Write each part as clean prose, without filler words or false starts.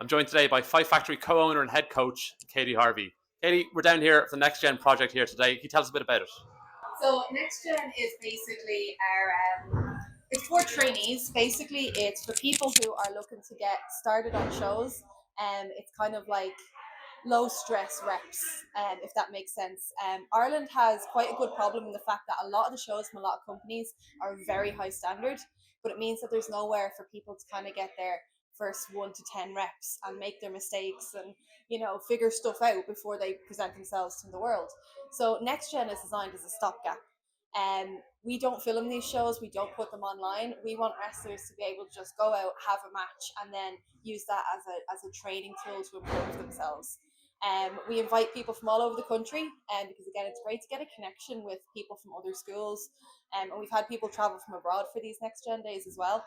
I'm joined today by Fight Factory co-owner and head coach, Katey Harvey. Katey, we're down here for the Next Gen project here today. Can you tell us a bit about it? So Next Gen is basically it's for trainees. Basically, it's for people who are looking to get started on shows. It's kind of like low stress reps, if that makes sense. Ireland has quite a good problem in the fact that a lot of the shows from a lot of companies are very high standard, but it means that there's nowhere for people to kind of get their first 1 to 10 reps and make their mistakes and figure stuff out before they present themselves to the world. So Next Gen is designed as a stopgap. We don't film these shows, we don't put them online. We want wrestlers to be able to just go out, have a match, and then use that as a training tool to improve themselves. We invite people from all over the country, because again, it's great to get a connection with people from other schools. And we've had people travel from abroad for these Next Gen days as well.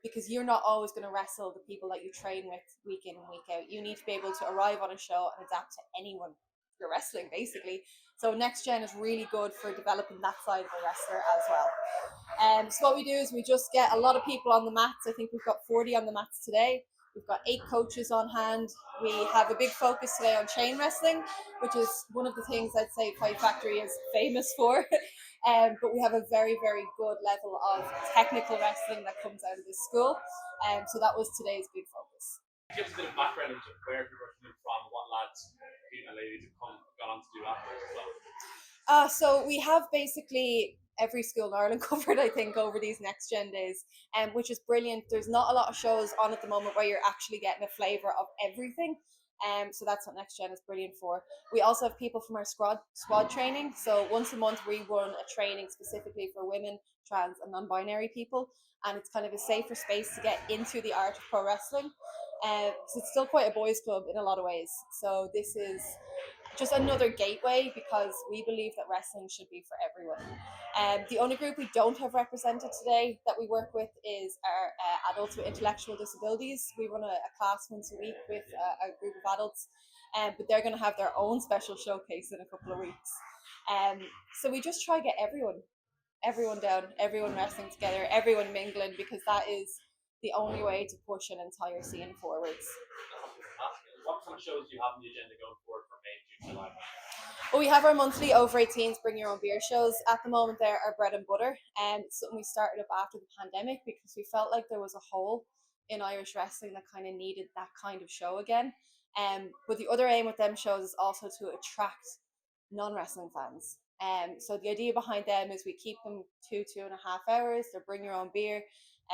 Because you're not always going to wrestle the people that you train with week in and week out. You need to be able to arrive on a show and adapt to anyone you're wrestling, basically. So Next Gen is really good for developing that side of a wrestler as well. So what we do is we just get a lot of people on the mats. I think we've got 40 on the mats today. We've got 8 coaches on hand. We have a big focus today on chain wrestling, which is one of the things I'd say Fight Factory is famous for. But we have a very, very good level of technical wrestling that comes out of this school. So that was today's big focus. Give us a bit of background into where people are coming from, what lads and ladies have gone on to do afterwards as well. So we have basically every school in Ireland covered, I think, over these Next Gen days, which is brilliant. There's not a lot of shows on at the moment where you're actually getting a flavour of everything. So that's what Next Gen is brilliant for. We also have people from our squad training. So once a month we run a training specifically for women, trans and non-binary people. And it's kind of a safer space to get into the art of pro wrestling. So it's still quite a boys' club in a lot of ways. So this is just another gateway because we believe that wrestling should be for everyone. The only group we don't have represented today that we work with is our adults with intellectual disabilities. We run a class once a week with a group of adults, but they're going to have their own special showcase in a couple of weeks. So we just try to get everyone down, everyone wrestling together, everyone mingling, because that is the only way to push an entire scene forwards. What kind of shows do you have on the agenda going forward for May, June, July? Well, we have our monthly over 18s bring your own beer shows. At the moment, they're our bread and butter, and something we started up after the pandemic because we felt like there was a hole in Irish wrestling that kind of needed that kind of show again. But the other aim with them shows is also to attract non-wrestling fans. So the idea behind them is we keep them 2.5 hours. They bring your own beer,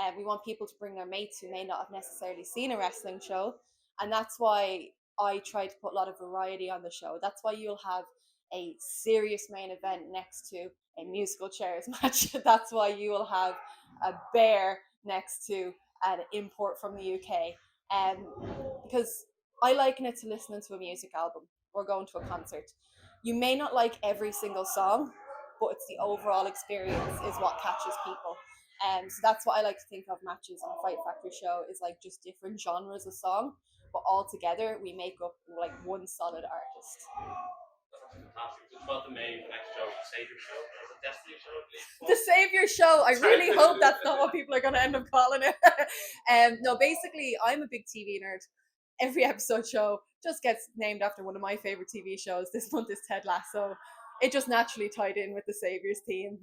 and we want people to bring their mates who may not have necessarily seen a wrestling show, and that's why I try to put a lot of variety on the show. That's why you'll have a serious main event next to a musical chairs match. That's why you will have a bear next to an import from the UK. Because I liken it to listening to a music album or going to a concert. You may not like every single song, but it's the overall experience is what catches people. So that's what I like to think of matches on a Fight Factory show is like just different genres of song, but all together we make up like one solid artist. Fantastic. So 12th of May, the next show, Savior Show, or the Destiny Show, I believe. The Savior Show. I really hope that's not what people are going to end up calling it. No, basically, I'm a big TV nerd. Every episode show just gets named after one of my favorite TV shows. This month is Ted Lasso. It just naturally tied in with the Saviors theme.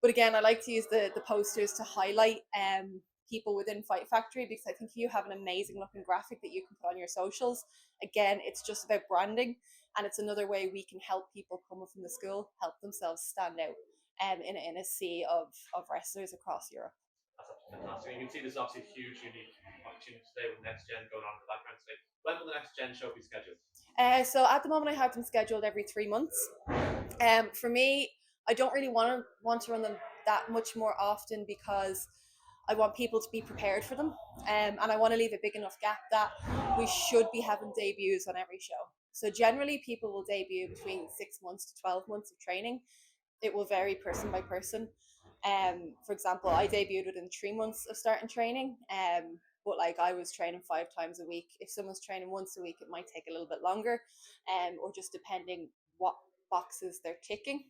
But again, I like to use the posters to highlight people within Fight Factory because I think you have an amazing looking graphic that you can put on your socials. Again, it's just about branding, and it's another way we can help people coming from the school help themselves stand out in a sea of wrestlers across Europe. That's fantastic. You can see this is obviously a huge, unique opportunity today with Next Gen going on in the background today. When will the Next Gen show be scheduled? So at the moment, I have them scheduled every 3 months. For me, I don't really want to run them that much more often because I want people to be prepared for them, and I want to leave a big enough gap that we should be having debuts on every show. So generally, people will debut between 6 months to 12 months of training. It will vary person by person. For example, I debuted within 3 months of starting training. But like I was training 5 times a week. If someone's training once a week, it might take a little bit longer, or just depending what boxes they're ticking,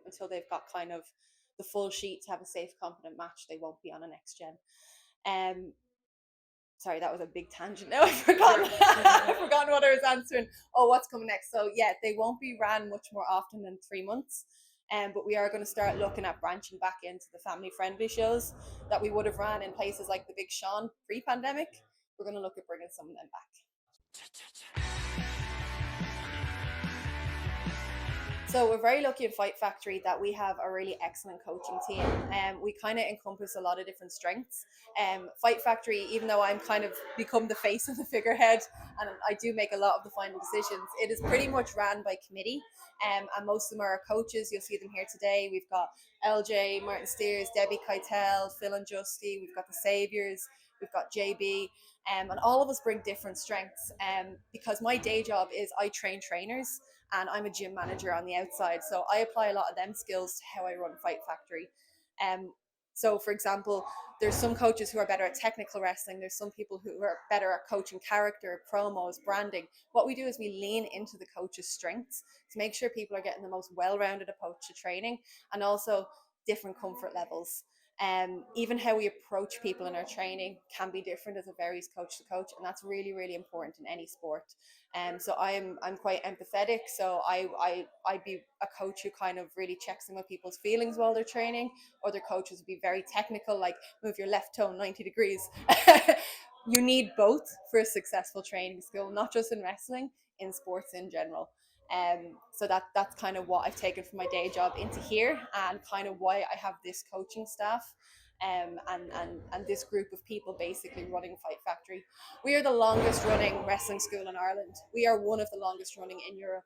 until they've got kind of the full sheet to have a safe, competent match. They won't be on a Next Gen. sorry, that was a big tangent. Now I've forgotten. I've forgotten what I was answering. Oh, what's coming next? So yeah, they won't be ran much more often than 3 months. But we are going to start looking at branching back into the family friendly shows that we would have ran in places like the Big Sean pre-pandemic. We're going to look at bringing some of them back. So we're very lucky in Fight Factory that we have a really excellent coaching team. We kind of encompass a lot of different strengths. Fight Factory, even though I'm kind of become the face of the figurehead and I do make a lot of the final decisions, it is pretty much ran by committee. And most of them are our coaches. You'll see them here today. We've got LJ, Martin Steers, Debbie Keitel, Phil and Justy. We've got the Saviors. We've got JB. And all of us bring different strengths. Because my day job is I train trainers and I'm a gym manager on the outside. So I apply a lot of them skills to how I run Fight Factory. So for example, there's some coaches who are better at technical wrestling. There's some people who are better at coaching character, promos, branding. What we do is we lean into the coach's strengths to make sure people are getting the most well-rounded approach to training and also different comfort levels. Even how we approach people in our training can be different as it varies coach to coach, and that's really, really important in any sport. So I'm quite empathetic. So I'd be a coach who kind of really checks in with people's feelings while they're training. Other coaches would be very technical, like move your left toe 90 degrees. You need both for a successful training school, not just in wrestling, in sports in general. So that's kind of what I've taken from my day job into here, and kind of why I have this coaching staff. And this group of people basically running Fight Factory. We are the longest running wrestling school in Ireland. We are one of the longest running in Europe.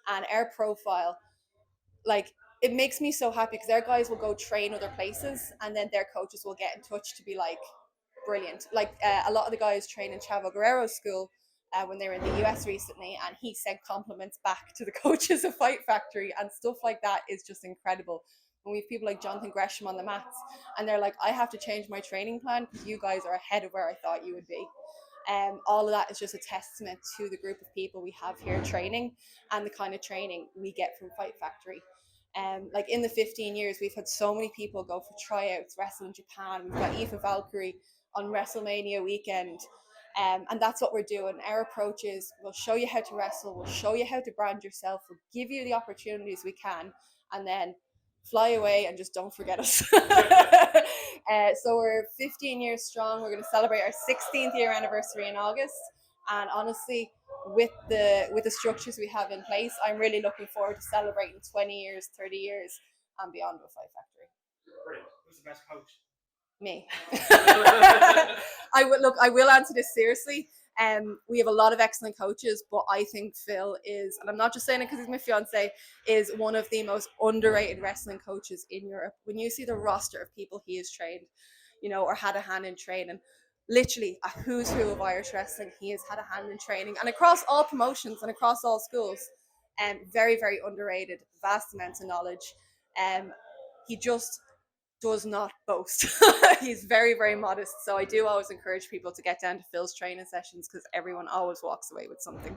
And our profile, like, it makes me so happy because our guys will go train other places and then their coaches will get in touch to be like, brilliant. Like a lot of the guys train in Chavo Guerrero's school when they were in the US recently, and he sent compliments back to the coaches of Fight Factory, and stuff like that is just incredible. When we have people like Jonathan Gresham on the mats, and they're like, I have to change my training plan because you guys are ahead of where I thought you would be. All of that is just a testament to the group of people we have here training and the kind of training we get from Fight Factory. Like in the 15 years, we've had so many people go for tryouts, wrestle in Japan. We've got Aoife Valkyrie on WrestleMania weekend. And that's what we're doing. Our approach is we'll show you how to wrestle, we'll show you how to brand yourself, we'll give you the opportunities we can, and then fly away and just don't forget us. So we're 15 years strong. We're going to celebrate our 16th year anniversary in August. And honestly, with the structures we have in place, I'm really looking forward to celebrating 20 years, 30 years, and beyond with Fight Factory. Brilliant. Who's the best coach? Me. I will answer this seriously. We have a lot of excellent coaches, but I think Phil is, and I'm not just saying it because he's my fiance, is one of the most underrated wrestling coaches in Europe. When you see the roster of people he has trained, or had a hand in training, literally a who's who of Irish wrestling, he has had a hand in training, and across all promotions and across all schools. Very, very underrated, vast amounts of knowledge. He just does not boast. He's very, very modest. So I do always encourage people to get down to Phil's training sessions because everyone always walks away with something.